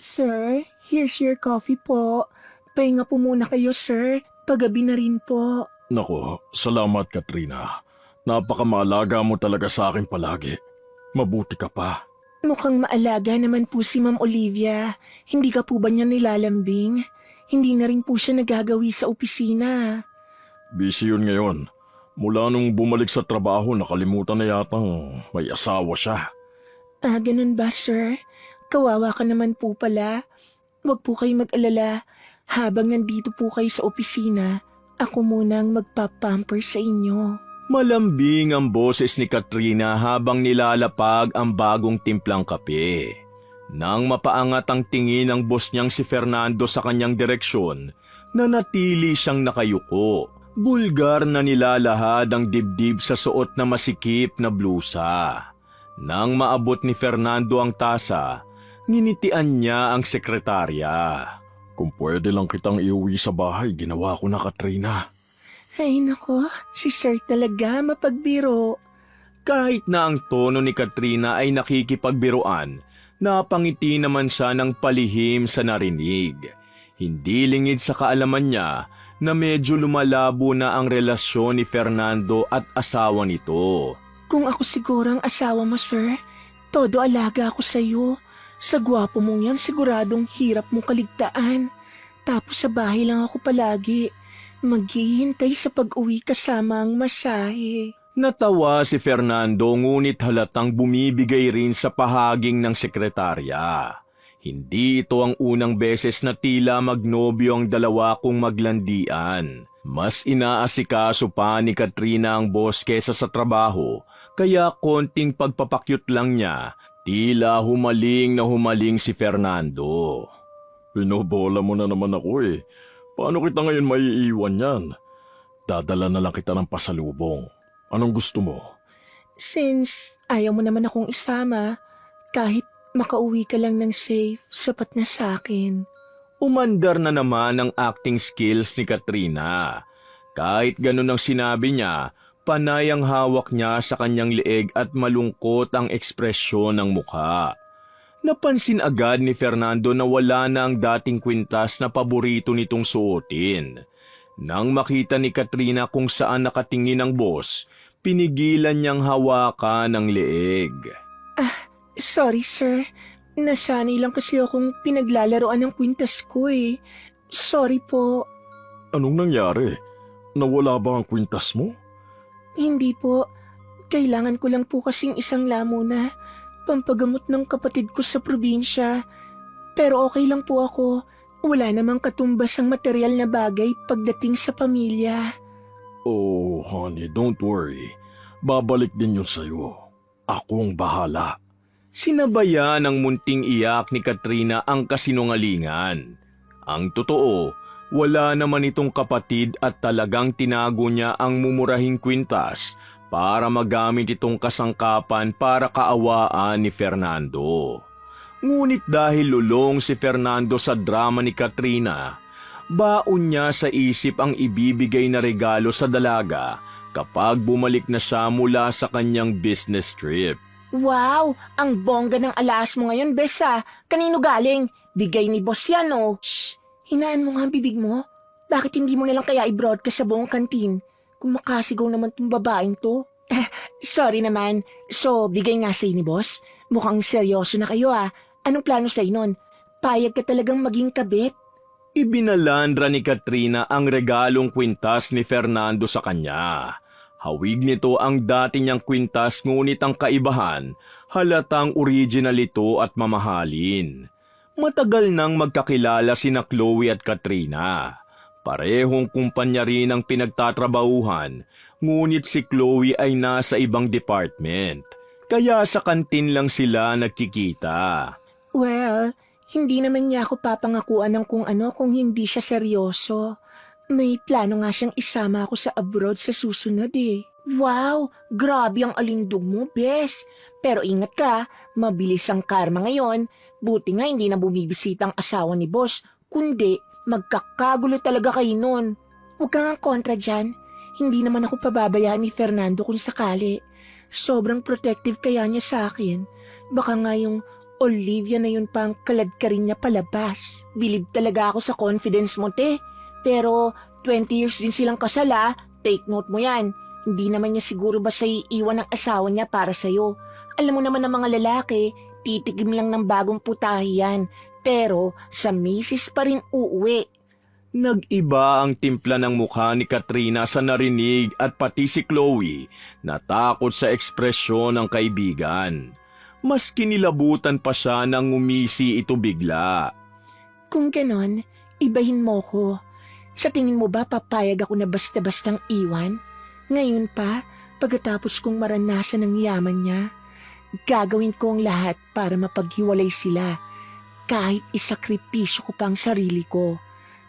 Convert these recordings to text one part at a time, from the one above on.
Sir, here's your coffee po. Pahinga po muna kayo, sir. Paggabi na rin po. Nako, salamat Katrina. Napakamaalaga mo talaga sa akin palagi. Mabuti ka pa. Mukhang maalaga naman po si Ma'am Olivia. Hindi ka po ba niya nilalambing? Hindi na rin po siya nagagawi sa opisina. Busy yun ngayon. Mula nung bumalik sa trabaho, nakalimutan na yatang may asawa siya. Ah, ganun ba, sir? Kawawa ka naman po pala. Huwag po kayo mag-alala. Habang nandito po kayo sa opisina, ako munang magpapamper sa inyo. Malambing ang boses ni Katrina habang nilalapag ang bagong timplang kape. Nang mapaangat ang tingin ng boss niyang si Fernando sa kanyang direksyon, nanatili siyang nakayuko. Bulgar na nilalahad ang dibdib sa suot na masikip na blusa. Nang maabot ni Fernando ang tasa, nginitian niya ang sekretarya. Kung pwede lang kitang iuwi sa bahay, ginawa ko na Katrina. Ay nako, si sir talaga mapagbiro. Kahit na ang tono ni Katrina ay nakikipagbiruan, napangiti naman siya ng palihim sa narinig. Hindi lingid sa kaalaman niya na medyo lumalabo na ang relasyon ni Fernando at asawa nito. Kung ako siguro ang asawa mo, sir, todo alaga ako sa'yo. Sa gwapo mong yan, siguradong hirap mong kaligtaan. Tapos sa bahay lang ako palagi. Maghihintay sa pag-uwi kasama ang masahe. Natawa si Fernando ngunit halatang bumibigay rin sa pahaging ng sekretarya. Hindi ito ang unang beses na tila magnobyo ang dalawa kung maglandian. Mas inaasikaso pa ni Katrina ang boss kesa sa trabaho, kaya konting pagpapakyut lang niya, tila humaling na humaling si Fernando. Pinobola mo na naman ako eh. Paano kita ngayon maiiwan yan? Dadala na lang kita ng pasalubong. Anong gusto mo? Since ayaw mo naman akong isama, kahit makauwi ka lang ng safe, sapat na sa akin. Umandar na naman ang acting skills ni Katrina. Kahit ganun ang sinabi niya, panay ang hawak niya sa kanyang leeg at malungkot ang ekspresyon ng mukha. Napansin agad ni Fernando na wala na ang dating kwintas na paborito nitong suotin. Nang makita ni Katrina kung saan nakatingin ang boss, pinigilan niyang hawakan ang leeg. Sorry, sir. Nasanay lang kasi akong pinaglalaroan ng kwintas ko eh. Sorry po. Anong nangyari? Nawala ba ang kwintas mo? Hindi po. Kailangan ko lang po kasing isang lamuna. Pampagamot ng kapatid ko sa probinsya. Pero okay lang po ako. Wala namang katumbas ang material na bagay pagdating sa pamilya. Oh, honey, don't worry. Babalik din yun sa'yo. Akong bahala. Sinabayan ng munting iyak ni Katrina ang kasinungalingan. Ang totoo, wala naman itong kapatid at talagang tinago niya ang mumurahing kwintas para magamit itong kasangkapan para kaawaan ni Fernando. Ngunit dahil lulong si Fernando sa drama ni Katrina, baon niya sa isip ang ibibigay na regalo sa dalaga kapag bumalik na siya mula sa kanyang business trip. Wow! Ang bongga ng alas mo ngayon, Besa. Kanino galing? Bigay ni boss yan, oh. Shh! Hinaan mo nga ang bibig mo. Bakit hindi mo nalang kaya i-broadcast sa buong kantin? Kung makasigaw naman tong babaeng to. Sorry naman. So, bigay nga sa'yo ni boss? Mukhang seryoso na kayo ah. Anong plano sa'yo nun? Payag ka talagang maging kabit? Ibinalandra ni Katrina ang regalong kwintas ni Fernando sa kanya. Hawig nito ang dati niyang kwintas ngunit ang kaibahan, halatang original ito at mamahalin. Matagal nang magkakilala sina Chloe at Katrina. Parehong kumpanya rin ang pinagtatrabahuhan, ngunit si Chloe ay nasa ibang department. Kaya sa kantin lang sila nagkikita. Well, hindi naman niya ako papangakuan ng kung ano kung hindi siya seryoso. May plano nga siyang isama ako sa abroad sa susunod eh. Wow! Grabe ang alindog mo, Bes. Pero ingat ka, mabilis ang karma ngayon. Buti nga hindi na bumibisita ang asawa ni boss, kundi magkakagulo talaga kayo nun. Huwag kang ang kontra dyan. Hindi naman ako pababayaan ni Fernando kung sakali. Sobrang protective kaya niya sa akin. Baka nga yung Olivia na yun pang kalad ka rin niya palabas. Bilib talaga ako sa confidence mo, te. Pero 20 years din silang kasala, take note mo yan. Hindi naman niya siguro basta iiwan ang asawa niya para sa'yo. Alam mo naman ang mga lalaki, titigim lang ng bagong putahe yan. Pero sa misis pa rin uuwi. Nag-iba ang timpla ng mukha ni Katrina sa narinig at pati si Chloe natakot sa ekspresyon ng kaibigan. Mas kinilabutan pa siya nang ngumisi ito bigla. Kung ganon, ibahin mo ko. Sa tingin mo ba papayag ako na basta-bastang iwan? Ngayon pa, pagkatapos kong maranasan ang yaman niya, gagawin ko ang lahat para mapaghiwalay sila. Kahit isakripisyo ko pang sarili ko.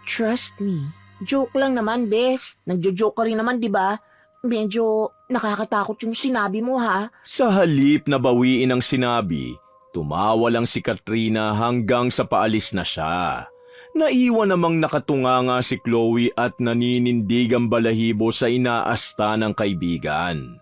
Trust me. Joke lang naman, bes. Nagjo-joke ka rin naman, di ba? Medyo nakakatakot yung sinabi mo, ha? Sa halip na bawiin ang sinabi, tumawa lang si Katrina hanggang sa paalis na siya. Naiwan namang nakatunganga si Chloe at naninindig ang balahibo sa inaasta ng kaibigan.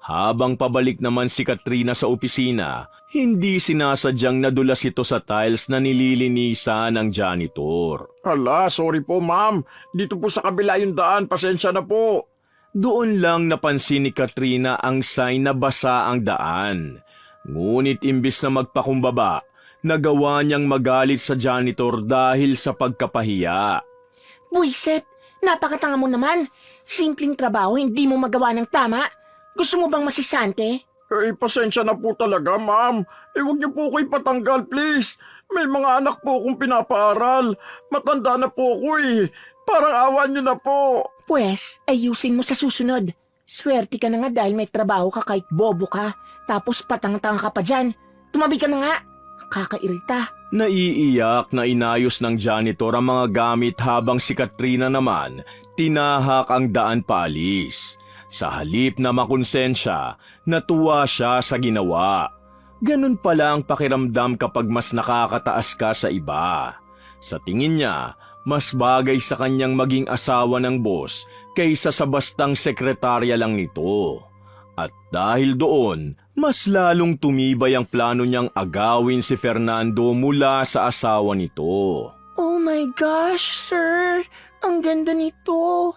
Habang pabalik naman si Katrina sa opisina, hindi sinasadyang nadulas ito sa tiles na nililinisan ng janitor. Hala, sorry po ma'am. Dito po sa kabila yung daan, pasensya na po. Doon lang napansin ni Katrina ang sign na basa ang daan. Ngunit imbis na magpakumbaba, nagawa niyang magalit sa janitor dahil sa pagkapahiya. Buiset, napakatanga mo naman. Simpleng trabaho, hindi mo magawa ng tama. Gusto mo bang masisante? Pasensya na po talaga ma'am. Huwag niyo po ko ipatanggal please. May mga anak po akong pinapaaral. Matanda na po ako Parang awan niyo na po. Pwes, ayusin mo sa susunod. Swerte ka na nga dahil may trabaho ka kahit bobo ka. Tapos patang-tanga ka pa dyan. Tumabi ka na nga. Nakakairita. Naiiyak na inayos ng janitor ang mga gamit habang si Katrina naman tinahak ang daan paalis. Sa halip na makonsensya, natuwa siya sa ginawa. Ganun pala ang pakiramdam kapag mas nakakataas ka sa iba. Sa tingin niya, mas bagay sa kanyang maging asawa ng boss kaysa sa bastang sekretarya lang nito. At dahil doon, mas lalong tumibay ang plano niyang agawin si Fernando mula sa asawa nito. Oh my gosh, sir. Ang ganda nito.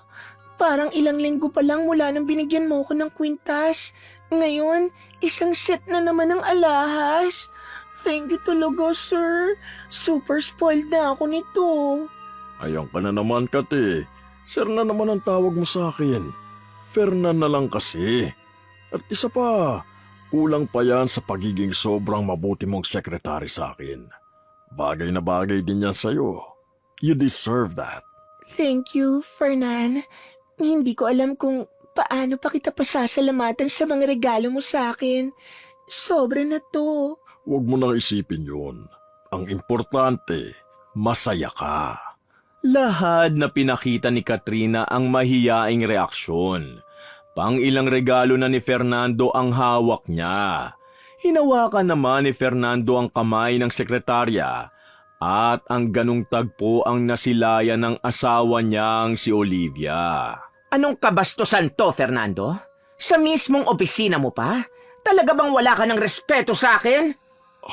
Parang ilang linggo pa lang mula nang binigyan mo ko ng kwintas. Ngayon, isang set na naman ng alahas. Thank you talaga, sir. Super spoiled na ako nito. Ayan ka na naman, Kate. Sir na naman ang tawag mo sa akin. Fernan na lang kasi. At isa pa, kulang pa yan sa pagiging sobrang mabuti mong sekretary sa akin. Bagay na bagay din yan sa'yo. You deserve that. Thank you, Fernan. Hindi ko alam kung paano pa kita pasasalamatan sa mga regalo mo sa akin. Sobra na to. Huwag mo nang isipin yun. Ang importante, masaya ka. Lahad na pinakita ni Katrina ang mahiyaing reaksyon. Pang-ilang regalo na ni Fernando ang hawak niya. Hinawakan naman ni Fernando ang kamay ng sekretarya at ang ganong tagpo ang nasilayan ng asawa niyang si Olivia. Anong kabastusan to, Fernando? Sa mismong opisina mo pa? Talaga bang wala ka ng respeto sa akin?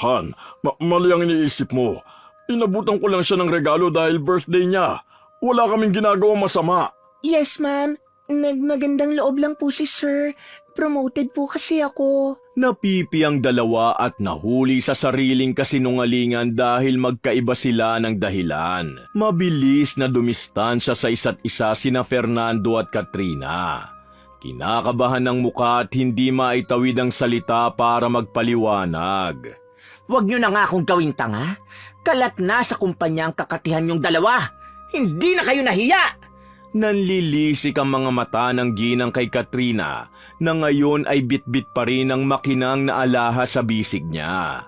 Han, mali ang iniisip mo. Inabutan ko lang siya ng regalo dahil birthday niya. Wala kaming ginagawang masama. Yes, ma'am. Nagmagandang loob lang po si sir. Promoted po kasi ako. Napipi ang dalawa at nahuli sa sariling kasinungalingan dahil magkaiba sila ng dahilan. Mabilis na dumistansya sa isa't isa sina Fernando at Katrina. Kinakabahan ng muka at hindi maitawid ang salita para magpaliwanag. Huwag niyo na nga akong gawing tanga. Kalat na sa kumpanya ang kakatihan yung dalawa. Hindi na kayo nahiya! Nanlilisik ang mga mata ng ginang kay Katrina na ngayon ay bitbit pa rin ang makinang na alahas sa bisig niya.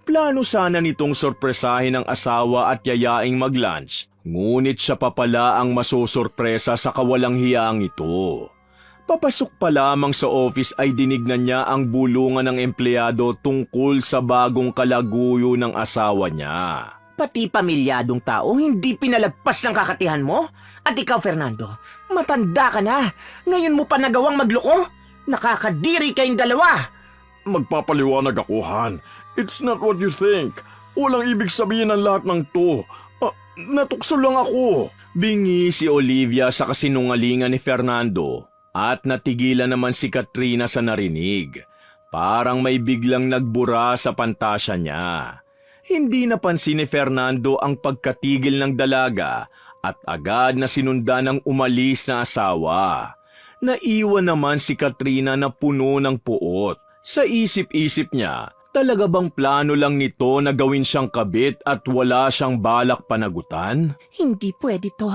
Plano sana nitong sorpresahin ang asawa at yayaing mag-lunch, ngunit siya pa pala ang masusurpresa sa kawalang hiyaang ito. Papasok pa lamang sa office ay dinignan niya ang bulungan ng empleyado tungkol sa bagong kalaguyo ng asawa niya. Pati pamilyadong tao hindi pinalagpas ng kakatihan mo? At ikaw, Fernando, matanda ka na. Ngayon mo pa nagawang magloko? Nakakadiri kayong dalawa. Magpapaliwanag ako, Han. It's not what you think. Walang ibig sabihin ng lahat ng to. Natukso lang ako. Bingi si Olivia sa kasinungalingan ni Fernando at natigilan naman si Katrina sa narinig. Parang may biglang nagbura sa pantasya niya. Hindi napansin ni Fernando ang pagkatigil ng dalaga at agad na sinundan ng umalis na asawa. Naiwan naman si Katrina na puno ng puot. Sa isip-isip niya, talaga bang plano lang nito na gawin siyang kabit at wala siyang balak panagutan? Hindi pwede to.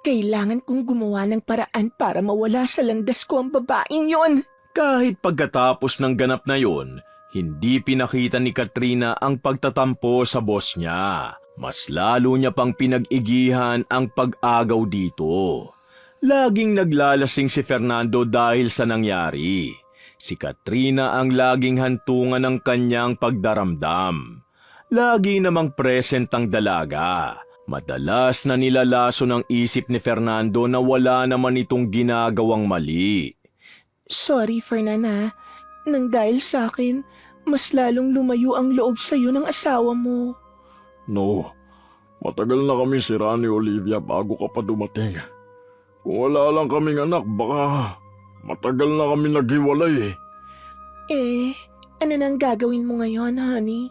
Kailangan kong gumawa ng paraan para mawala sa landas ko ang babaeng yon. Kahit pagkatapos ng ganap na yon, hindi pinakita ni Katrina ang pagtatampo sa boss niya. Mas lalo niya pang pinag-igihan ang pag-agaw dito. Laging naglalasing si Fernando dahil sa nangyari. Si Katrina ang laging hantungan ng kanyang pagdaramdam. Lagi namang present ang dalaga. Madalas na nilalaso ng isip ni Fernando na wala naman itong ginagawang mali. Sorry, Fernanda. Nang dahil sa akin, mas lalong lumayo ang loob sa'yo ng asawa mo. No, matagal na kami sira ni Olivia bago ka pa dumating. Kung wala lang kaming anak, baka matagal na kami naghiwalay eh. Ano nang gagawin mo ngayon, honey?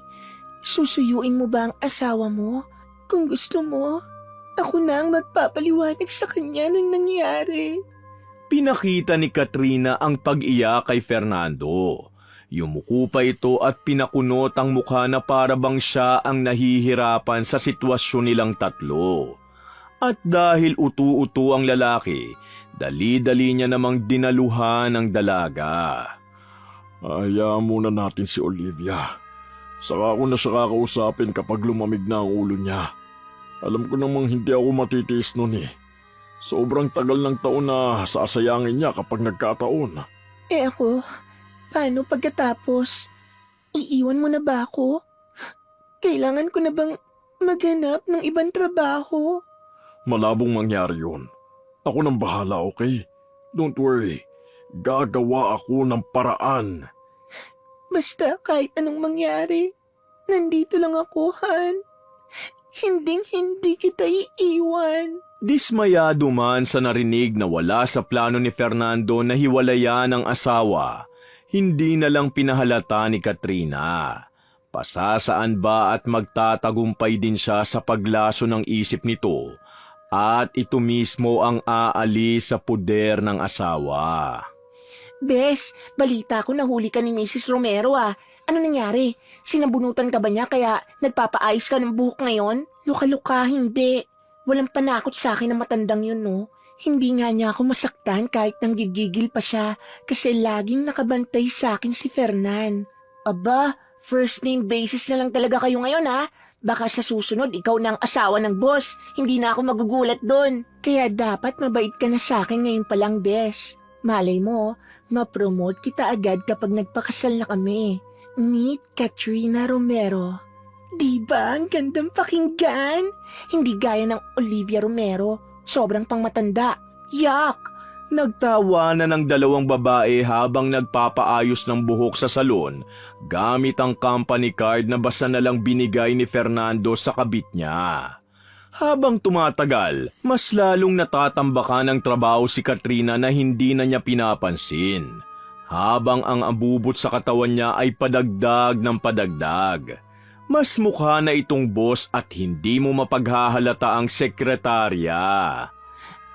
Susuyuin mo ba ang asawa mo? Kung gusto mo, ako na ang magpapaliwanag sa kanya ng nangyari. Pinakita ni Katrina ang pag-iyak kay Fernando. Yumuko pa ito at pinakunot ang mukha na para bang siya ang nahihirapan sa sitwasyon nilang tatlo. At dahil utu-utu ang lalaki, dali-dali niya namang dinaluhan ang dalaga. Hayaan muna natin si Olivia. Saka ako na siya kakausapin kapag lumamig na ang ulo niya. Alam ko namang hindi ako matitiis nun eh. Sobrang tagal ng taon na sasayangin niya kapag nagkataon. Ako, paano pagkatapos? Iiwan mo na ba ako? Kailangan ko na bang maghanap ng ibang trabaho? Malabong mangyari yun. Ako nang bahala, okay? Don't worry. Gagawa ako ng paraan. Basta kahit anong mangyari, nandito lang ako, Han. Hinding-hindi kita iiwan. Dismayado man sa narinig na wala sa plano ni Fernando na hiwalayan ang asawa, hindi na lang pinahalata ni Katrina. Pasasaan ba at magtatagumpay din siya sa paglaso ng isip nito at ito mismo ang aalis sa puder ng asawa. Bes, balita ko nahuli ka ni Mrs. Romero ah. Ano nangyari? Sinabunutan ka ba niya kaya nagpapaayos ka ng buhok ngayon? Luka-luka, hindi. Walang panakot sa akin na matandang yun, no? Hindi nga niya ako masaktan kahit nanggigigil pa siya kasi laging nakabantay sa akin si Fernan. Aba, first name basis na lang talaga kayo ngayon ha? Baka sa susunod ikaw na ang asawa ng boss, hindi na ako magugulat doon. Kaya dapat mabait ka na sa akin ngayon pa lang, Bes. Malay mo, ma-promote kita agad kapag nagpakasal na kami. Meet Katrina Romero. Diba ang gandang pakinggan? Hindi gaya ng Olivia Romero, sobrang pangmatanda. Yak! Nagtawa na ng dalawang babae habang nagpapaayos ng buhok sa salon gamit ang company card na basta na lang binigay ni Fernando sa kabit niya. Habang tumatagal, mas lalong natatambakan ng trabaho si Katrina na hindi na niya pinapansin. Habang ang abubot sa katawan niya ay padagdag ng padagdag. Mas mukha na itong boss at hindi mo mapaghahalata ang sekretarya.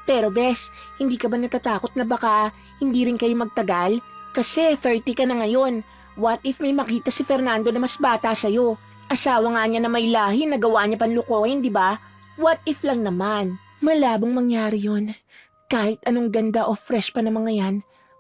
Pero Bes, hindi ka ba natatakot na baka hindi rin kayo magtagal? Kasi 30 ka na ngayon. What if may makita si Fernando na mas bata sa'yo? Asawa nga niya na may lahi, nagawa niya panlukoyin, di ba? What if lang naman? Malabong mangyari yun. Kahit anong ganda o fresh pa na mga yan,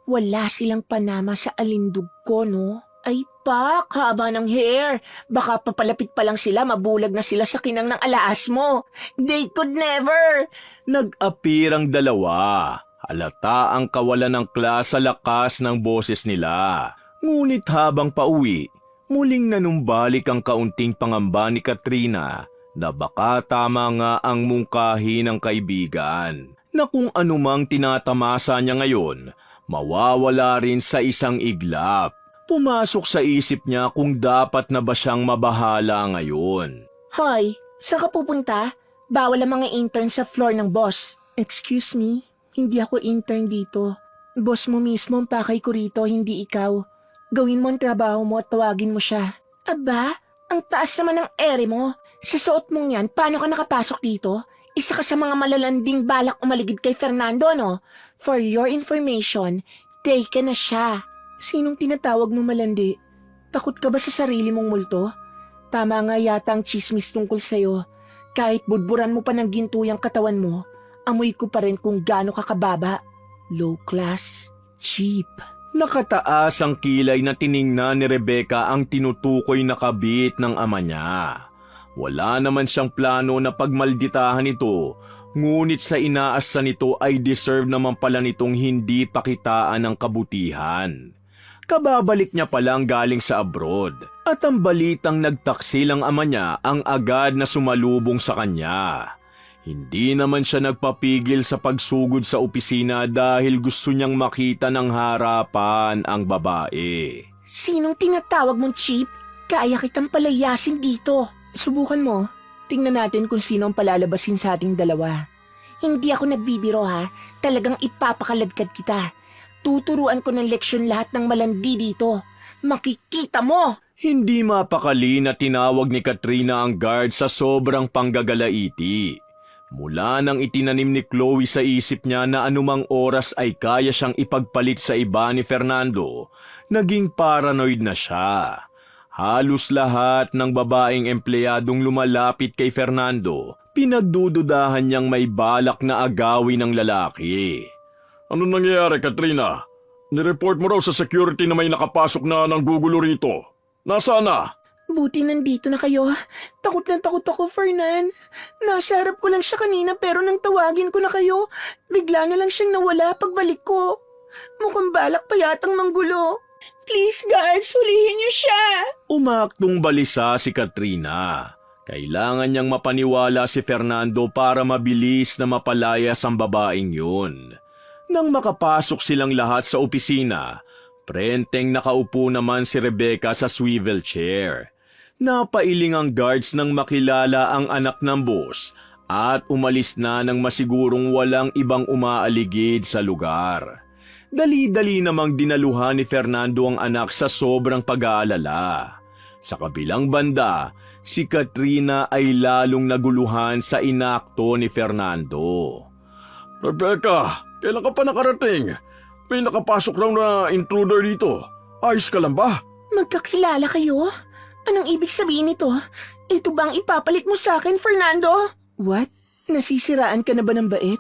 wala silang panama sa alindog ko, no? Ay pak, haba ng hair. Baka papalapit pa lang sila, mabulag na sila sa kinang ng alaas mo. They could never. Nag-appear ang dalawa. Halata ang kawalan ng klas sa lakas ng boses nila. Ngunit habang pauwi, muling nanumbalik ang kaunting pangamba ni Katrina na baka tama nga ang mungkahi ng kaibigan. Na kung anumang tinatamasa niya ngayon, mawawala rin sa isang iglap. Pumasok sa isip niya kung dapat na ba siyang mabahala ngayon. Hoy, saan ka pupunta? Bawal ang mga intern sa floor ng boss. Excuse me, hindi ako intern dito. Boss mo mismo ang pakay ko rito, hindi ikaw. Gawin mo ang trabaho mo at tawagin mo siya. Aba, ang taas naman ng ere mo. Sa suot mong yan, paano ka nakapasok dito? Isa ka sa mga malalanding balak umaligid kay Fernando, no? For your information, taken na siya. Sinong tinatawag mo malandi? Takot ka ba sa sarili mong multo? Tama nga yata ang chismis tungkol sa'yo. Kahit budburan mo pa ng ginto yung katawan mo, amoy ko pa rin kung gaano ka kababa. Low class, cheap. Nakataas ang kilay na tiningnan ni Rebecca ang tinutukoy na kabit ng ama niya. Wala naman siyang plano na pagmalditahan ito, ngunit sa inaasa nito ay deserve naman pala nitong hindi pakitaan ng kabutihan. Kababalik niya palang galing sa abroad at ang balitang nagtaksil ang ama niya ang agad na sumalubong sa kanya. Hindi naman siya nagpapigil sa pagsugod sa opisina dahil gusto niyang makita ng harapan ang babae. Sinong tinatawag mong cheap? Kaya kitang palayasin dito. Subukan mo. Tingnan natin kung sino ang palalabasin sa ating dalawa. Hindi ako nagbibiro ha. Talagang ipapakaladkad kita. Tuturuan ko ng leksyon lahat ng malandi dito. Makikita mo! Hindi mapakali na tinawag ni Katrina ang guard sa sobrang panggagalaiti. Mula nang itinanim ni Chloe sa isip niya na anumang oras ay kaya siyang ipagpalit sa iba ni Fernando, naging paranoid na siya. Halos lahat ng babaeng empleyadong lumalapit kay Fernando, pinagdududahan niyang may balak na agawin ng lalaki. Ano nangyayari, Katrina? Nireport mo raw sa security na may nakapasok na ng gugulo rito. Nasaan na? Buti nandito na kayo. Takot na takot ako, Fernan. Nasa harap ko lang siya kanina pero nang tawagin ko na kayo, bigla na lang siyang nawala pagbalik ko. Mukhang balak pa yatang manggulo. Please, guards, hulihin niyo siya. Umaktong balisa si Katrina. Kailangan niyang mapaniwala si Fernando para mabilis na mapalayas ang babaeng yun. Nang makapasok silang lahat sa opisina, prenteng nakaupo naman si Rebecca sa swivel chair. Napailing ang guards nang makilala ang anak ng boss at umalis na nang masigurong walang ibang umaaligid sa lugar. Dali-dali namang dinaluhan ni Fernando ang anak sa sobrang pag-aalala. Sa kabilang banda, si Katrina ay lalong naguluhan sa inakto ni Fernando. Rebecca, kailan ka pa nakarating? May nakapasok raw na intruder dito. Ayos ka lang ba? Magkakilala kayo? Anong ibig sabihin nito? Ito bang ipapalit mo sa akin, Fernando? What? Nasisiraan ka na ba ng bait?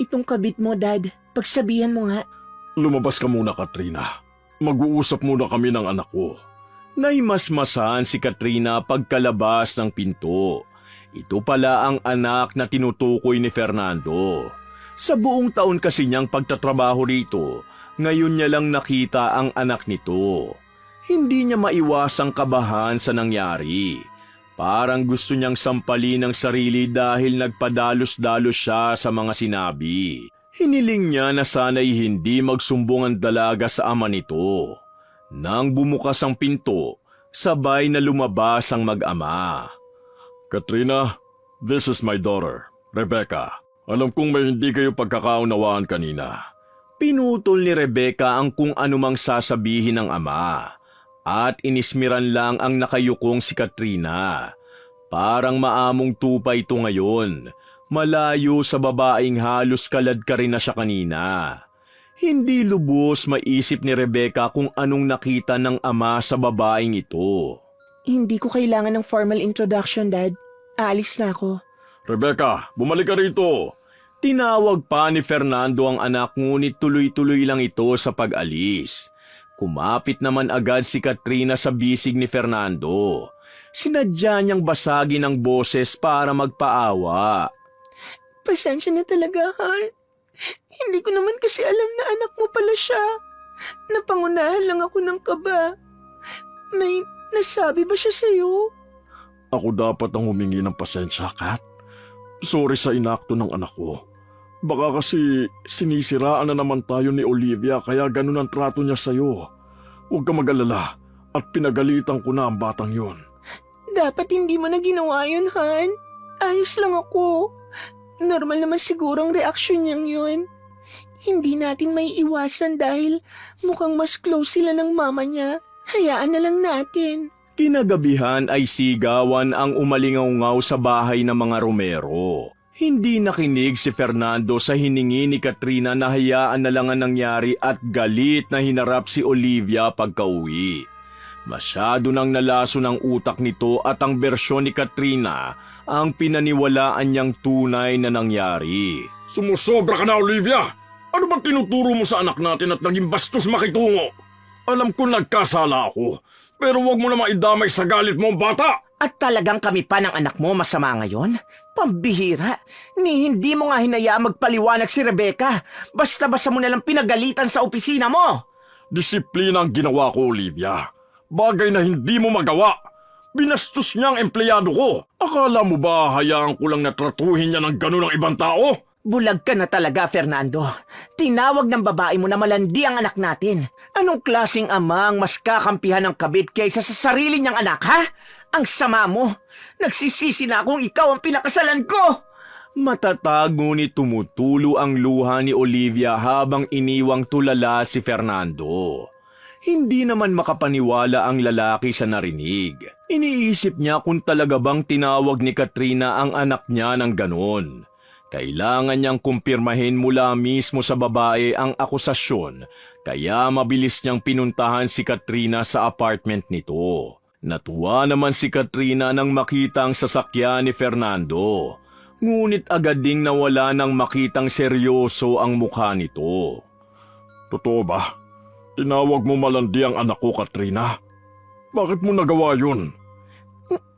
Itong kabit mo, Dad. Pagsabihan mo nga. Lumabas ka muna, Katrina. Mag-uusap muna kami ng anak ko. Naimasmasan si Katrina pagkalabas ng pinto. Ito pala ang anak na tinutukoy ni Fernando. Sa buong taon kasi niyang pagtatrabaho rito, ngayon niya lang nakita ang anak nito. Hindi niya maiwasang kabahan sa nangyari. Parang gusto niyang sampalin ang sarili dahil nagpadalos-dalos siya sa mga sinabi. Hiniling niya na sana'y hindi magsumbong ang dalaga sa ama nito. Nang bumukas ang pinto, sabay na lumabas ang mag-ama. Katrina, this is my daughter, Rebecca. Alam kong may hindi kayo pagkakaunawaan kanina. Pinutol ni Rebecca ang kung anumang sasabihin ng ama at inismiran lang ang nakayukong si Katrina. Parang maamong tupa ito ngayon, malayo sa babaeng halos kalad ka rin na siya kanina. Hindi lubos maisip ni Rebecca kung anong nakita ng ama sa babaeng ito. Hindi ko kailangan ng formal introduction, Dad. Aalis na ako. Rebecca, bumalik ka rito. Tinawag pa ni Fernando ang anak ngunit tuloy-tuloy lang ito sa pag-alis. Kumapit naman agad si Katrina sa bisig ni Fernando. Sinadya niyang basagin ang boses para magpaawa. Pasensya na talaga, Han. Hindi ko naman kasi alam na anak mo pala siya. Napangunahan lang ako ng kaba. May nasabi ba siya sa'yo? Ako dapat ang humingi ng pasensya, Kat. Sorry sa inakto ng anak ko. Baka kasi sinisiraan na naman tayo ni Olivia kaya ganun ang trato niya sa'yo. Huwag ka mag-alala at pinagalitan ko na ang batang yon. Dapat hindi mo na ginawa yun, Han. Ayos lang ako. Normal naman siguro ang reaksyon niyang yun. Hindi natin may iwasan dahil mukhang mas close sila ng mama niya. Hayaan na lang natin. Kinagabihan ay sigawan ang umalingaw sa bahay ng mga Romero. Hindi nakinig si Fernando sa hiningi ni Katrina na hayaan na lang ang nangyari at galit na hinarap si Olivia pagka-uwi. Masyado nang nalaso ng utak nito at ang bersyon ni Katrina ang pinaniwalaan niyang tunay na nangyari. Sumusobra ka na, Olivia! Ano bang tinuturo mo sa anak natin at naging bastos makitungo? Alam ko nagkasala ako, pero huwag mo na maidamay sa galit mo, bata! At talagang kami pa ng anak mo masama ngayon? Pambihira. Ni hindi mo nga hinayaan magpaliwanag si Rebecca. Basta-basta mo nalang pinagalitan sa opisina mo. Disiplina ang ginawa ko, Olivia. Bagay na hindi mo magawa. Binastos niya ang empleyado ko. Akala mo ba hayaan ko lang na tratuhin niya ng ganun ang ibang tao? Bulag ka na talaga, Fernando. Tinawag ng babae mo na malandi ang anak natin. Anong klaseng ama ang mas kakampihan ng kabit kaysa sa sarili niyang anak, ha? Ang sama mo. Nagsisisi na akong ikaw ang pinakasalan ko. Matatag ngunit tumutulo ang luha ni Olivia habang iniwang tulala si Fernando. Hindi naman makapaniwala ang lalaki sa narinig. Iniisip niya kung talaga bang tinawag ni Katrina ang anak niya ng ganon. Kailangan niyang kumpirmahin mula mismo sa babae ang akusasyon, kaya mabilis niyang pinuntahan si Katrina sa apartment nito. Natuwa naman si Katrina nang makita ang sasakyan ni Fernando, ngunit agad ding nawala nang makitang seryoso ang mukha nito. Totoo ba? Tinawag mo malandi ang anak ko, Katrina? Bakit mo nagawa yun?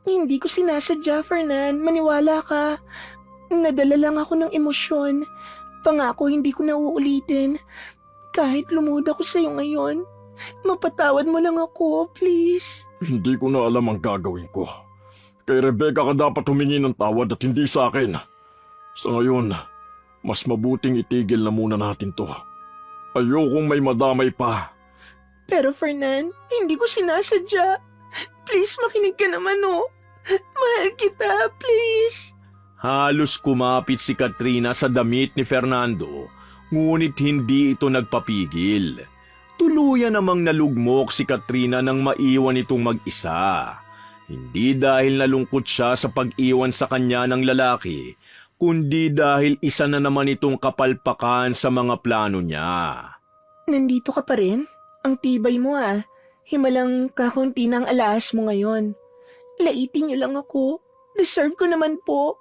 Hindi ko sinasadya, Fernan. Maniwala ka. Nadala lang ako ng emosyon. Pangako hindi ko na uulitin. Kahit lumuhod ako sa'yo ngayon, mapatawad mo lang ako, please. Hindi ko na alam ang gagawin ko. Kay Rebecca ka dapat humingi ng tawad at hindi sa akin. Sa ngayon, mas mabuting itigil na muna natin to. Ayokong may madamay pa. Pero Fernan, hindi ko sinasadya. Please makinig ka naman, oh. Mahal kita, please. Halos kumapit si Katrina sa damit ni Fernando, ngunit hindi ito nagpapigil. Tuluyan namang nalugmok si Katrina nang maiwan itong mag-isa. Hindi dahil nalungkot siya sa pag-iwan sa kanya ng lalaki, kundi dahil isa na naman itong kapalpakan sa mga plano niya. Nandito ka pa rin? Ang tibay mo, ah. Himalang kakunti ng alas mo ngayon. Laitin niyo lang ako. Deserve ko naman po.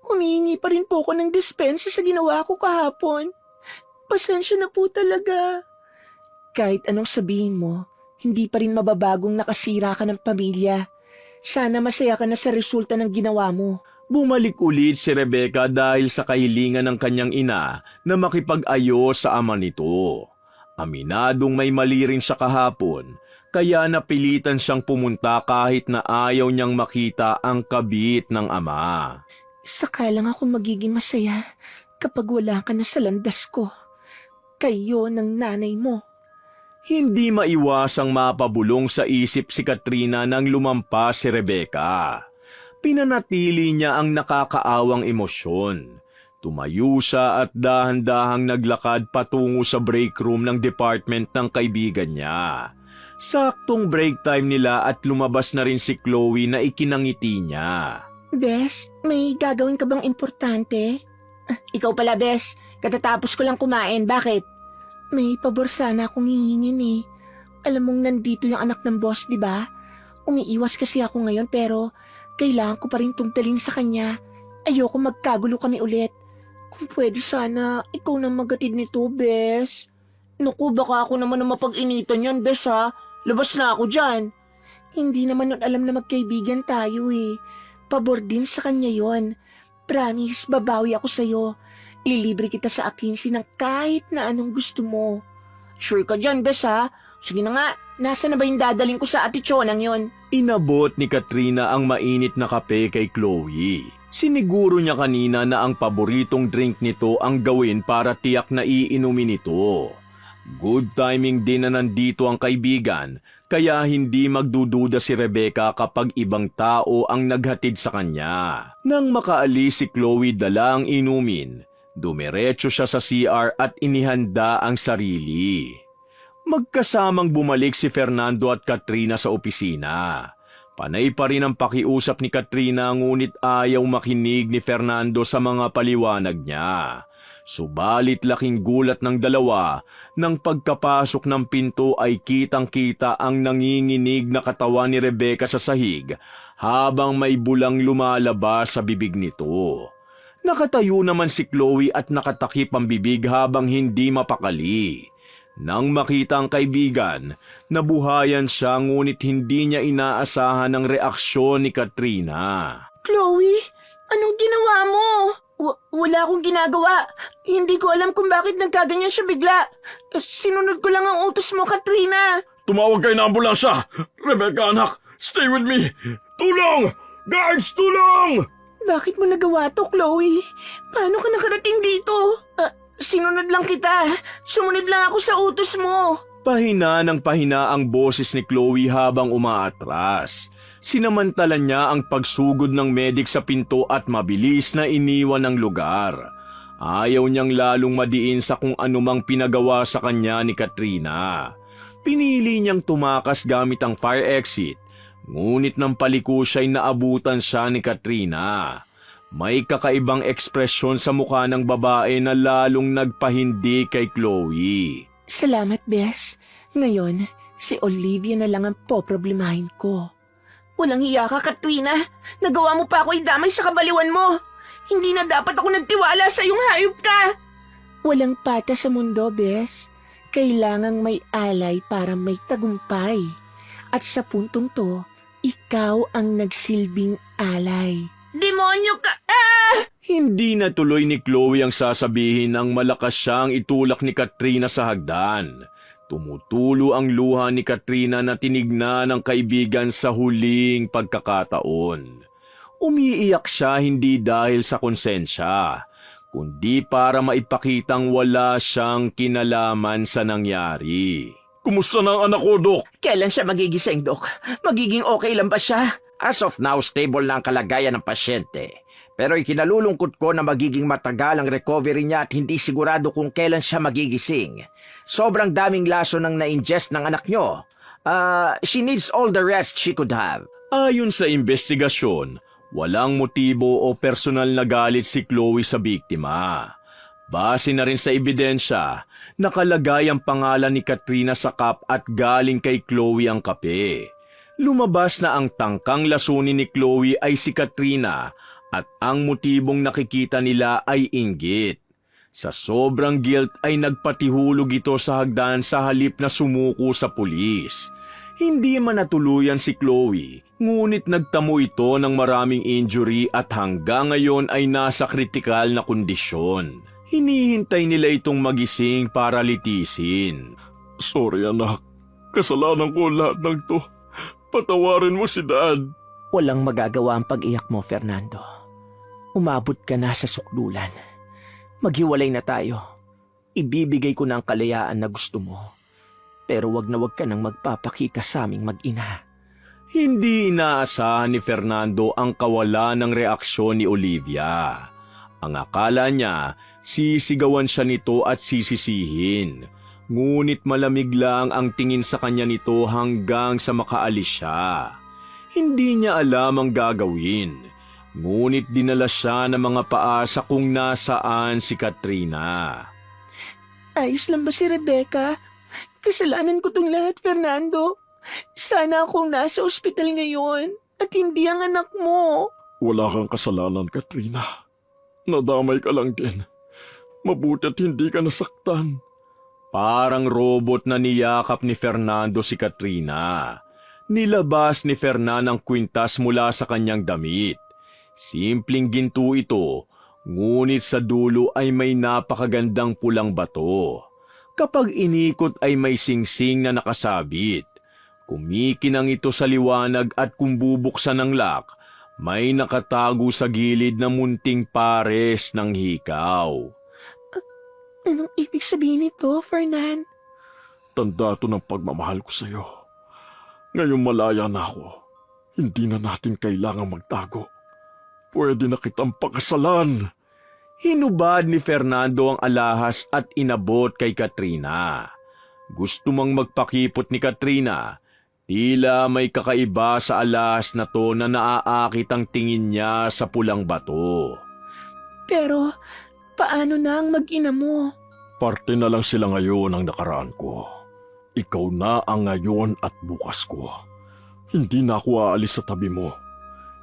Humihingi pa rin po ako ng dispensa sa ginawa ko kahapon. Pasensya na po talaga. Kahit anong sabihin mo, hindi pa rin mababagong nakasira ka ng pamilya. Sana masaya ka na sa resulta ng ginawa mo. Bumalik ulit si Rebecca dahil sa kahilingan ng kanyang ina na makipag-ayos sa ama nito. Aminadong may mali rin siya kahapon, kaya napilitan siyang pumunta kahit na ayaw niyang makita ang kabit ng ama. Saka lang ako magiging masaya kapag wala ka na sa landas ko. Kayo ng nanay mo. Hindi maiwasang mapabulong sa isip si Katrina nang lumampas si Rebecca. Pinanatili niya ang nakakaawang emosyon. Tumayo siya at dahan-dahang naglakad patungo sa break room ng department ng kaibigan niya. Saktong break time nila at lumabas na rin si Chloe na ikinangiti niya. Bes, may gagawin ka bang importante? Ikaw pala, Bes. Katatapos ko lang kumain. Bakit? May pabor sana akong hihingin eh. Alam mong nandito yung anak ng boss, di ba? Umiiwas kasi ako ngayon pero kailangan ko pa rin tungtalin sa kanya. Ayoko magkagulo kami ulit. Kung pwede sana, ikaw na magatid nito, Bes. Naku, baka ako naman na mapag-initan yan, Bes ha. Labas na ako dyan. Hindi naman nun alam na magkaibigan tayo eh. Pabor din sa kanya yon. Promise, babawi ako sa'yo. Ililibre kita sa akinsi ng kahit na anong gusto mo. Sure ka dyan, Bes ha? Sige na nga, nasa na ba yung dadaling ko sa ate Chonang yon? Inabot ni Katrina ang mainit na kape kay Chloe. Siniguro niya kanina na ang paboritong drink nito ang gawin para tiyak na iinumin ito. Good timing din na nandito ang kaibigan, kaya hindi magdududa si Rebecca kapag ibang tao ang naghatid sa kanya. Nang makaalis si Chloe dala ang inumin, dumiretso siya sa CR at inihanda ang sarili. Magkasamang bumalik si Fernando at Katrina sa opisina. Panay pa rin ang pakiusap ni Katrina ngunit ayaw makinig ni Fernando sa mga paliwanag niya. Subalit laking gulat ng dalawa nang pagkapasok ng pinto ay kitang-kita ang nanginginig na katawan ni Rebecca sa sahig habang may bulang lumalabas sa bibig nito. Nakatayo naman si Chloe at nakatakip ang bibig habang hindi mapakali. Nang makita ang kaibigan, nabuhayan siya ngunit hindi niya inaasahan ang reaksyon ni Katrina. Chloe, anong ginawa mo? Wala akong ginagawa. Hindi ko alam kung bakit nagkaganyan siya bigla. Sinunod ko lang ang utos mo, Katrina. Tumawag kayo ng ambulansya! Rebecca, anak! Stay with me! Tulong! Guards, tulong! Bakit mo nagawa to, Chloe? Paano ka nakarating dito? Sinunod lang kita. Sumunod lang ako sa utos mo. Pahina ng pahina ang boses ni Chloe habang umaatras. Sinamantala niya ang pagsugod ng medik sa pinto at mabilis na iniwan ang lugar. Ayaw niyang lalong madiin sa kung anumang pinagawa sa kanya ni Katrina. Pinili niyang tumakas gamit ang fire exit, ngunit nang paliko siya'y naabutan siya ni Katrina. May kakaibang ekspresyon sa mukha ng babae na lalong nagpahindi kay Chloe. Salamat, Bes. Ngayon, si Olivia na lang ang poproblemahin ko. Walang hiya ka, Katrina. Nagawa mo pa ako idamay sa kabaliwan mo. Hindi na dapat ako nagtiwala sa iyong hayop ka. Walang pata sa mundo, Bes. Kailangang may alay para may tagumpay. At sa puntong to, ikaw ang nagsilbing alay. Demonyo ka! Hindi natuloy ni Chloe ang sasabihin nang malakas siyang itulak ni Katrina sa hagdan. Tumutulo ang luha ni Katrina na tinignan ng kaibigan sa huling pagkakataon. Umiiyak siya hindi dahil sa konsensya, kundi para maipakitang wala siyang kinalaman sa nangyari. Kumusta na ang anak ko, Dok? Kailan siya magigising, Dok? Magiging okay lang ba siya? As of now, stable na ang kalagayan ng pasyente. Pero ikinalulungkot ko na magiging matagal ang recovery niya at hindi sigurado kung kailan siya magigising. Sobrang daming laso ng na-ingest ng anak nyo. She needs all the rest she could have. Ayon sa investigasyon, walang motibo o personal na galit si Chloe sa biktima. Base na rin sa ebidensya, nakalagay ang pangalan ni Katrina sa cup at galing kay Chloe ang kape. Lumabas na ang tangkang lasunin ni Chloe ay si Katrina at ang motibong nakikita nila ay inggit. Sa sobrang guilt ay nagpatihulog ito sa hagdan sa halip na sumuko sa pulis. Hindi man natuluyan si Chloe, ngunit nagtamo ito ng maraming injury at hanggang ngayon ay nasa kritikal na kondisyon. Hinihintay nila itong magising para litisin. Sorry, anak. Kasalanan ko lahat ng to. Patawarin mo si Dad. Walang magagawa ang pag-iyak mo, Fernando. Umabot ka na sa sukdulan. Maghiwalay na tayo. Ibibigay ko na ang kalayaan na gusto mo. Pero wag ka nang magpapakita sa aming mag-ina. Hindi inaasahan ni Fernando ang kawalan ng reaksyon ni Olivia. Ang akala niya, sisigawan siya nito at sisisihin. Ngunit malamig lang ang tingin sa kanya nito hanggang sa makaalis siya. Hindi niya alam ang gagawin. Ngunit dinala siya ng mga paasa kung nasaan si Katrina. Ayos lang ba si Rebecca? Kasalanan ko tong lahat, Fernando. Sana akong nasa ospital ngayon at hindi ang anak mo. Wala kang kasalanan, Katrina. Nadamay ka lang din. Mabuti at hindi ka nasaktan. Parang robot na niyakap ni Fernando si Katrina. Nilabas ni Fernan ang kwintas mula sa kanyang damit. Simpleng ginto ito, ngunit sa dulo ay may napakagandang pulang bato. Kapag inikot ay may singsing na nakasabit. Kumikinang ito sa liwanag at kung bubuksan ng lock, may nakatago sa gilid na munting pares ng hikaw. Anong ibig sabihin nito, Fernan? tanda to ng pagmamahal ko sa'yo. Ngayon malaya na ako. Hindi na natin kailangang magtago. Pwede na kitang pakasalan. Hinubad ni Fernando ang alahas at inabot kay Katrina. Gusto mang magpakipot ni Katrina, tila may kakaiba sa alahas na to na naaakit ang tingin niya sa pulang bato. Pero, paano na ang mag-ina mo? Parte na lang sila ngayon ang nakaraan ko. Ikaw na ang ngayon at bukas ko. Hindi na ako aalis sa tabi mo.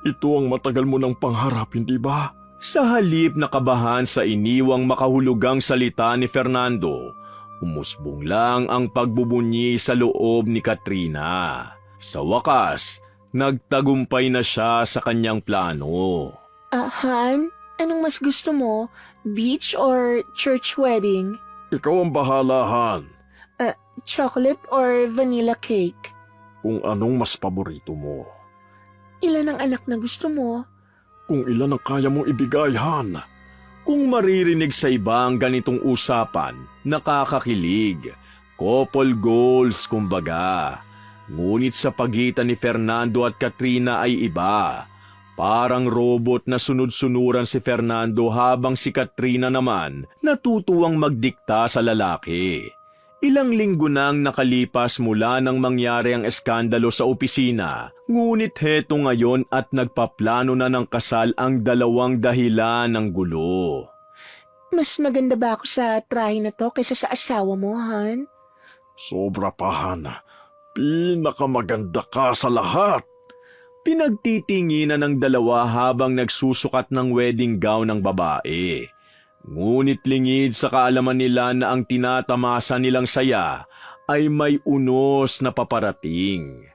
Ito ang matagal mo ng pangarap, hindi ba? Sa halip na kabahan sa iniwang makahulugang salita ni Fernando, umusbong lang ang pagbubunyi sa loob ni Katrina. Sa wakas, nagtagumpay na siya sa kanyang plano. Han, anong mas gusto mo? Beach or church wedding? Ikaw ang bahala, Han. Chocolate or vanilla cake? Kung anong mas paborito mo. Ilan ang anak na gusto mo? Kung ilan ang kaya mong ibigay, Han. Kung maririnig sa iba ang ganitong usapan, nakakakilig. Couple goals, kumbaga. Ngunit sa pagitan ni Fernando at Katrina ay iba. Parang robot na sunod-sunuran si Fernando habang si Katrina naman natutuwang magdikta sa lalaki. Ilang linggo nang nakalipas mula nang mangyari ang eskandalo sa opisina, ngunit heto ngayon at nagpaplano na ng kasal ang dalawang dahilan ng gulo. Mas maganda ba ako sa trahe na to kaysa sa asawa mo, Han? Sobra pa, Han. Pinakamaganda ka sa lahat. Pinagtitinginan ng dalawa habang nagsusukat ng wedding gown ng babae. Ngunit lingid sa kaalaman nila na ang tinatamasa nilang saya ay may unos na paparating.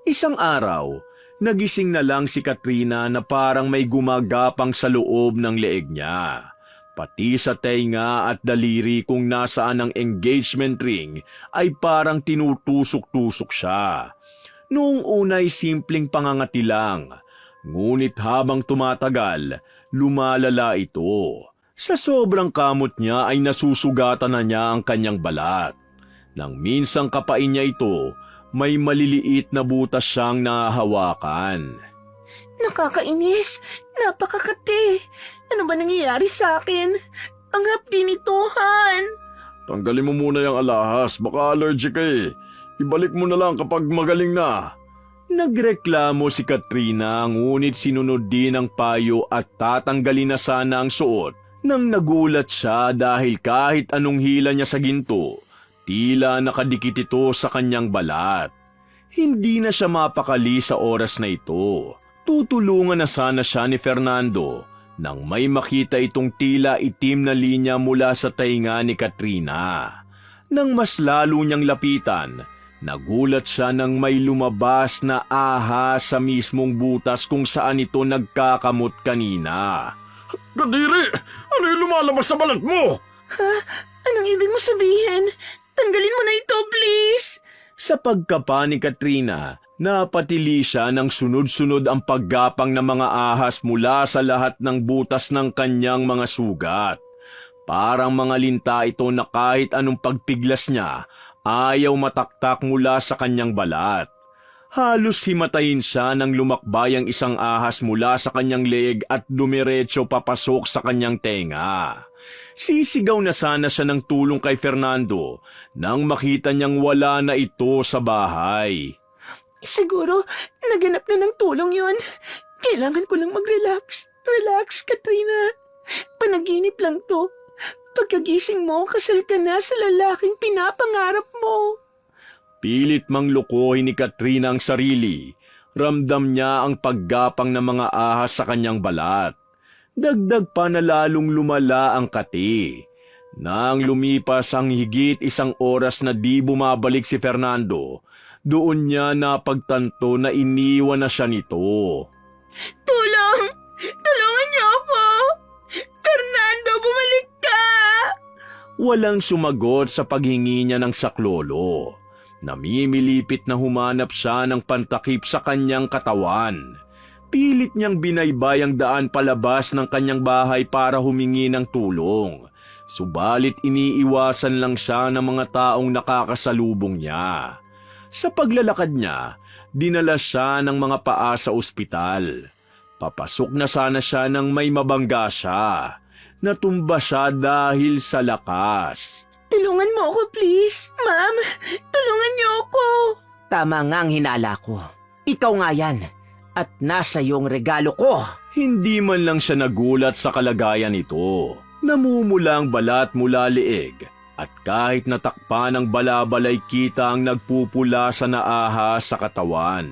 Isang araw, nagising na lang si Katrina na parang may gumagapang sa loob ng leeg niya. Pati sa tenga at daliri kung nasaan ang engagement ring ay parang tinutusok-tusok siya. Noong una'y simpleng pangangati lang, ngunit habang tumatagal, lumalala ito. Sa sobrang kamot niya ay nasusugatan na niya ang kanyang balat. Nang minsang kapain niya ito, may maliliit na butas siyang nahahawakan. Nakakainis! Napakakati! Ano ba nangyayari sa akin? Ang hapdi nito, Han! Tanggalin mo muna yung alahas, baka allergic ka eh. Ibalik mo na lang kapag magaling na. Nagreklamo si Katrina ngunit sinunod din ang payo at tatanggalin na sana ang suot. Nang nagulat siya dahil kahit anong hila niya sa ginto, tila nakadikit ito sa kanyang balat. Hindi na siya mapakali sa oras na ito. Tutulungan na sana siya ni Fernando nang may makita itong tila itim na linya mula sa tainga ni Katrina. Nang mas lalo niyang lapitan, nagulat siya nang may lumabas na ahas sa mismong butas kung saan ito nagkakamot kanina. Kadiri! Ano yung lumalabas sa balat mo? Anong ibig mo sabihin? Tanggalin mo na ito, please! Sa pagkapa ni Katrina, napatili siya ng sunod-sunod ang paggapang ng mga ahas mula sa lahat ng butas ng kanyang mga sugat. Parang mga linta ito na kahit anong pagpiglas niya, ayaw mataktak mula sa kanyang balat. Halos himatayin siya nang lumakbay ang isang ahas mula sa kanyang leeg at dumiretso papasok sa kanyang tenga. Sisigaw na sana siya ng tulong kay Fernando nang makita niyang wala na ito sa bahay. Siguro, naganap na ng tulong yon. Kailangan ko lang mag-relax. Relax, Katrina. Panaginip lang to. Pagkagising mo, kasal ka na sa lalaking pinapangarap mo. Pilit mang lukohin ni Katrina ang sarili. Ramdam niya ang paggapang ng mga ahas sa kanyang balat. Dagdag pa na lalong lumala ang kati. Nang lumipas ang higit isang oras na di bumabalik si Fernando, doon niya napagtanto na iniwan na siya nito. Tulong! Tulungan niyo ako! Fernando, bumalik ka! Walang sumagot sa paghingi niya ng saklolo. Namimilipit na humanap siya ng pantakip sa kanyang katawan. Pilit niyang binaybay ang daan palabas ng kanyang bahay para humingi ng tulong. Subalit iniiwasan lang siya ng mga taong nakakasalubong niya. Sa paglalakad niya, dinala siya ng mga paa sa ospital. Papasok na sana siya nang may mabangga siya. Natumba siya dahil sa lakas. Tulungan mo ako, please. Ma'am, tulungan niyo ako. Tama nga ang hinala ko. Ikaw nga yan. At nasa iyong regalo ko. Hindi man lang siya nagulat sa kalagayan nito. Namumula ang balat mula leeg at kahit natakpan ng balabalay kita ang nagpupula sa naahas sa katawan.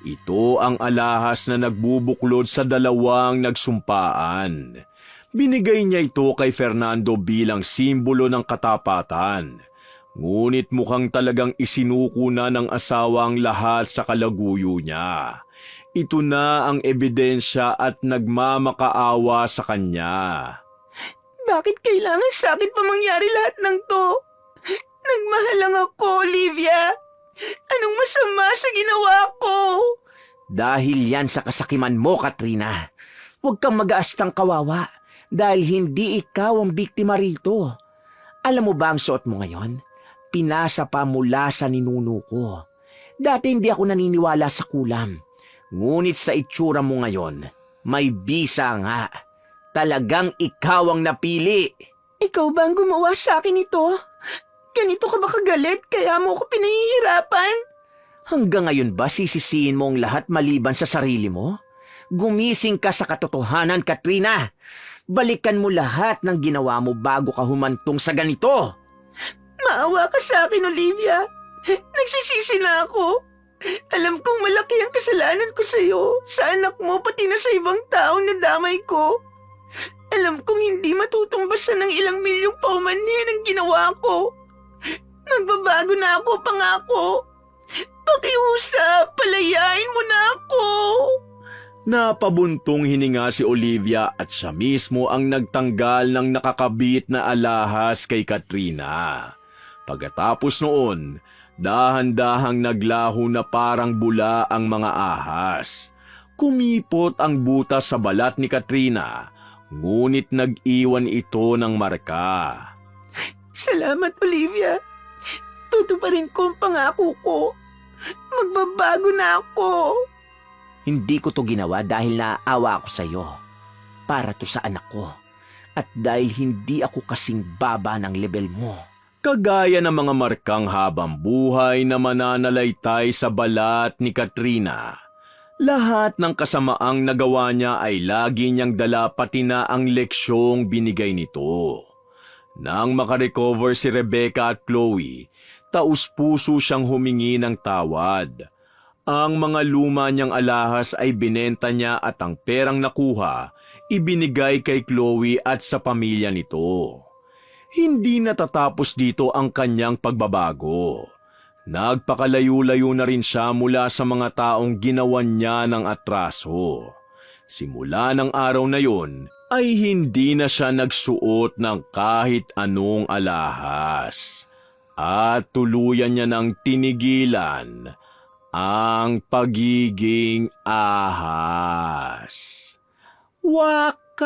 Ito ang alahas na nagbubuklod sa dalawang nagsumpaan. Binigay niya ito kay Fernando bilang simbolo ng katapatan. Ngunit mukhang talagang isinuko na ng asawa ang lahat sa kalaguyo niya. Ito na ang ebidensya at nagmamakaawa sa kanya. Bakit kailangan sa akin pa mangyari lahat ng to? Nagmahal lang ako, Olivia. Anong masama sa ginawa ko? Dahil yan sa kasakiman mo, Katrina. Huwag kang mag-aastang kawawa dahil hindi ikaw ang biktima rito. Alam mo ba ang suot mo ngayon? Pinasa pa mula sa ninuno ko. Dati hindi ako naniniwala sa kulam. Ngunit sa itsura mo ngayon, may bisa nga. Talagang ikaw ang napili. Ikaw ba ang gumawa sa akin ito? Ganito ka ba kagalit kaya mo ako pinahihirapan? Hanggang ngayon ba sisisiin mo ang lahat maliban sa sarili mo? Gumising ka sa katotohanan, Katrina. Balikan mo lahat ng ginawa mo bago ka humantong sa ganito. Maawa ka sa akin, Olivia. Nagsisisi na ako. Alam kong malaki ang kasalanan ko sa iyo, sa anak mo, pati na sa ibang taong nadamay ko. Alam kong hindi matutumbasan ng ilang milyong paumanhin ang ginawa ko. Nagbabago na ako, pangako. Pakiusap, palayain mo na ako. Napabuntong hininga si Olivia at siya mismo ang nagtanggal ng nakakabit na alahas kay Katrina. Pagkatapos noon, dahan-dahang naglaho na parang bula ang mga ahas. Kumipot ang butas sa balat ni Katrina, ngunit nag-iwan ito ng marka. Salamat, Olivia. Tutuparin ko ang pangako ko. Magbabago na ako. Hindi ko to ginawa dahil naaawa ako sa iyo. Para to sa anak ko. At dahil hindi ako kasing baba ng level mo. Kagaya ng mga markang habang buhay na mananalaytay sa balat ni Katrina. Lahat ng kasamaang nagawa niya ay lagi niyang dala pati na ang leksyong binigay nito. Nang makarecover si Rebecca at Chloe, taus-puso siyang humingi ng tawad. Ang mga luma niyang alahas ay binenta niya at ang perang nakuha, ibinigay kay Chloe at sa pamilya nito. Hindi natatapos dito ang kanyang pagbabago. Nagpakalayo-layo na rin siya mula sa mga taong ginawan niya ng atraso. Simula ng araw na yon, ay hindi na siya nagsuot ng kahit anong alahas. At tuluyan niya nang tinigilan ang pagiging ahas. Wakas!